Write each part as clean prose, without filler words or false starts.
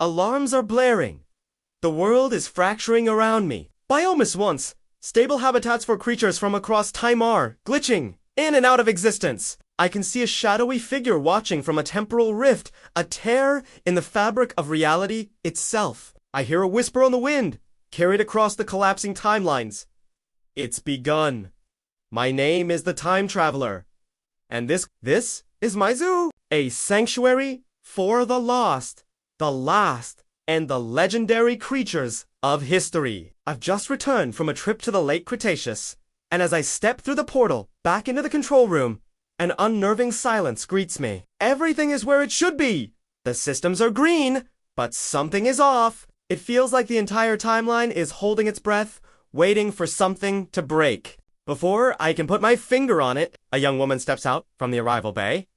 Alarms are blaring. The world is fracturing around me. Biomes once, stable habitats for creatures from across time are glitching in and out of existence. I can see a shadowy figure watching from a temporal rift, a tear in the fabric of reality itself. I hear a whisper on the wind, carried across the collapsing timelines. It's begun. My name is the Time Traveler. And this is my zoo, a sanctuary for the lost, the last, and the legendary creatures of history. I've just returned from a trip to the late Cretaceous, and as I step through the portal back into the control room, an unnerving silence greets me. Everything is where it should be. The systems are green, but something is off. It feels like the entire timeline is holding its breath, waiting for something to break. Before I can put my finger on it, a young woman steps out from the arrival bay.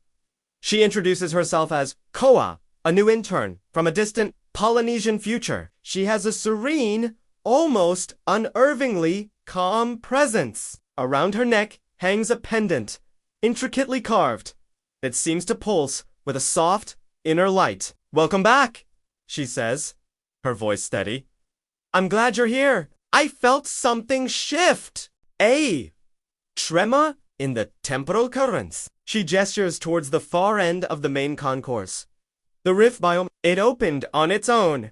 She introduces herself as Koa, a new intern from a distant Polynesian future. She has a serene, almost unnervingly calm presence. Around her neck hangs a pendant, intricately carved. It seems to pulse with a soft, inner light. "Welcome back," she says, her voice steady. "I'm glad you're here. I felt something shift. A tremor in the temporal currents." She gestures towards the far end of the main concourse. The rift biome, it opened on its own.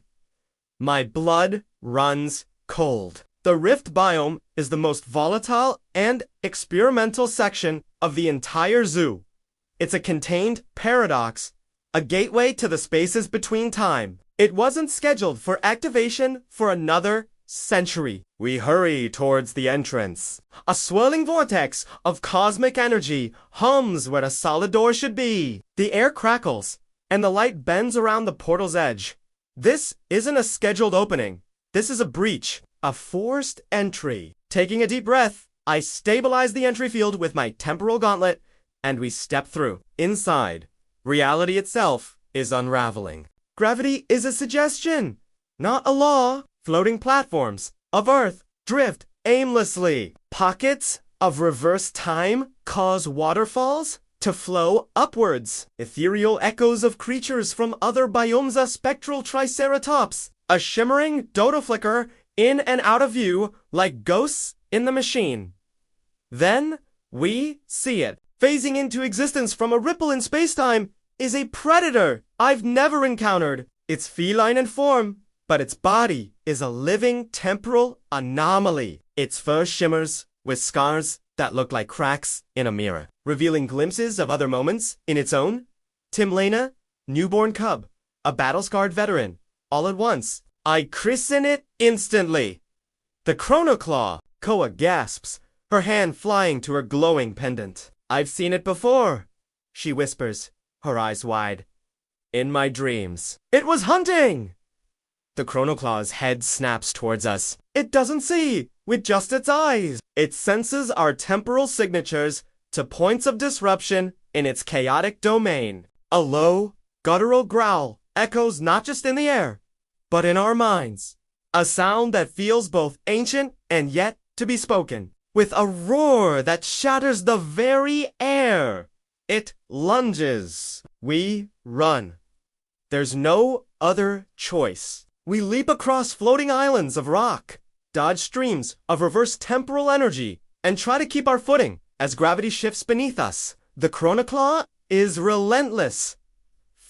My blood runs cold. The rift biome is the most volatile and experimental section of the entire zoo. It's a contained paradox, a gateway to the spaces between time. It wasn't scheduled for activation for another century. We hurry towards the entrance. A swirling vortex of cosmic energy hums where a solid door should be. The air crackles, and the light bends around the portal's edge. This isn't a scheduled opening. This is a breach, a forced entry. Taking a deep breath, I stabilize the entry field with my temporal gauntlet, and we step through. Inside, reality itself is unraveling. Gravity is a suggestion, not a law. Floating platforms of Earth drift aimlessly. Pockets of reverse time cause waterfalls to flow upwards. Ethereal echoes of creatures from other biomes, a spectral triceratops, a shimmering dodo flicker in and out of view like ghosts in the machine. Then we see it. Phasing into existence from a ripple in spacetime is a predator I've never encountered. It's feline in form, but its body is a living temporal anomaly. Its fur shimmers with scars that look like cracks in a mirror, revealing glimpses of other moments in its own. Timlena, newborn cub, a battle-scarred veteran, all at once. I christen it instantly. The Chronoclaw. Koa gasps, her hand flying to her glowing pendant. "I've seen it before," she whispers, her eyes wide. "In my dreams." "It was hunting!" The Chronoclaw's head snaps towards us. It doesn't see with just its eyes. It senses our temporal signatures to points of disruption in its chaotic domain. A low, guttural growl echoes not just in the air, but in our minds. A sound that feels both ancient and yet to be spoken. With a roar that shatters the very air, it lunges. We run. There's no other choice. We leap across floating islands of rock, dodge streams of reverse temporal energy, and try to keep our footing as gravity shifts beneath us. The Chronoclaw is relentless,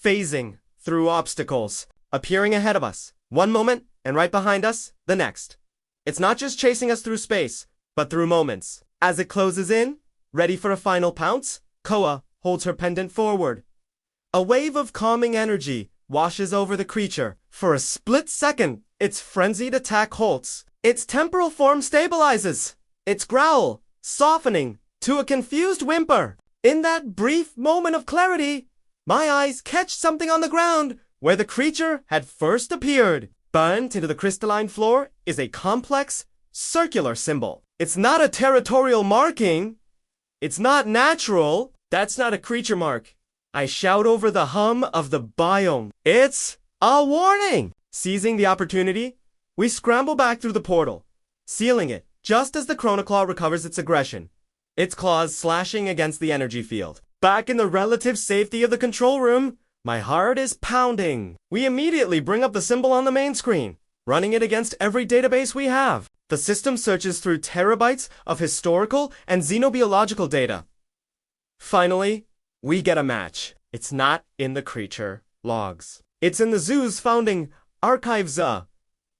phasing through obstacles, appearing ahead of us, one moment, and right behind us, the next. It's not just chasing us through space, but through moments. As it closes in, ready for a final pounce, Koa holds her pendant forward. A wave of calming energy washes over the creature. For a split second, its frenzied attack halts. Its temporal form stabilizes, its growl softening to a confused whimper. In that brief moment of clarity, my eyes catch something on the ground where the creature had first appeared. Burnt into the crystalline floor is a complex, circular symbol. It's not a territorial marking. It's not natural. That's not a creature mark. I shout over the hum of the biome. It's a warning! Seizing the opportunity, we scramble back through the portal, sealing it just as the Chronoclaw recovers its aggression, its claws slashing against the energy field. Back in the relative safety of the control room, My heart is pounding. We immediately bring up the symbol on the main screen, running it against every database we have. The system searches through terabytes of historical and xenobiological data. Finally, we get a match. It's not in the creature logs. It's in the zoo's founding archives.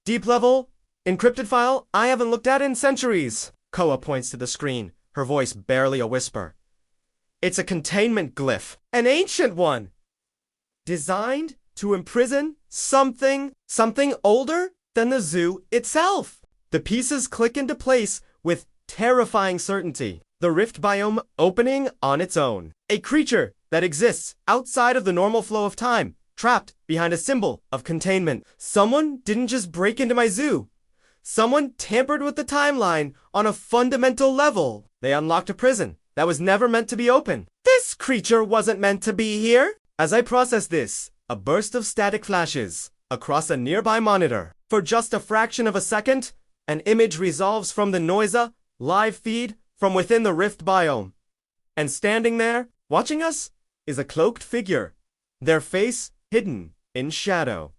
Deep level, encrypted file I haven't looked at in centuries. Koa points to the screen, her voice barely a whisper. It's a containment glyph, an ancient one, designed to imprison something older than the zoo itself. The pieces click into place with terrifying certainty. The rift biome opening on its own. A creature that exists outside of the normal flow of time, trapped behind a symbol of containment. Someone didn't just break into my zoo. Someone tampered with the timeline on a fundamental level. They unlocked a prison that was never meant to be open. This creature wasn't meant to be here. As I process this, a burst of static flashes across a nearby monitor. For just a fraction of a second, an image resolves from the Noisa live feed from within the rift biome. And standing there, watching us, is a cloaked figure, their face hidden in shadow.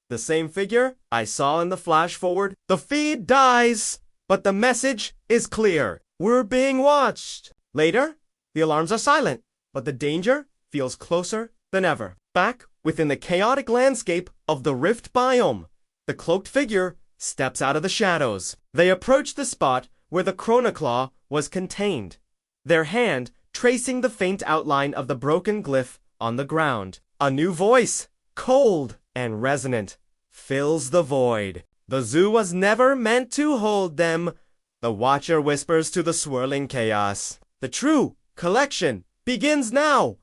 The same figure I saw in the flash forward. The feed dies, but the message is clear. We're being watched. Later, the alarms are silent, but the danger feels closer than ever. Back within the chaotic landscape of the rift biome, the cloaked figure steps out of the shadows. They approach the spot where the chronoclaw was contained, their hand tracing the faint outline of the broken glyph on the ground. A new voice, cold and resonant, fills the void. The zoo was never meant to hold them, the watcher whispers to the swirling chaos. The true collection begins now.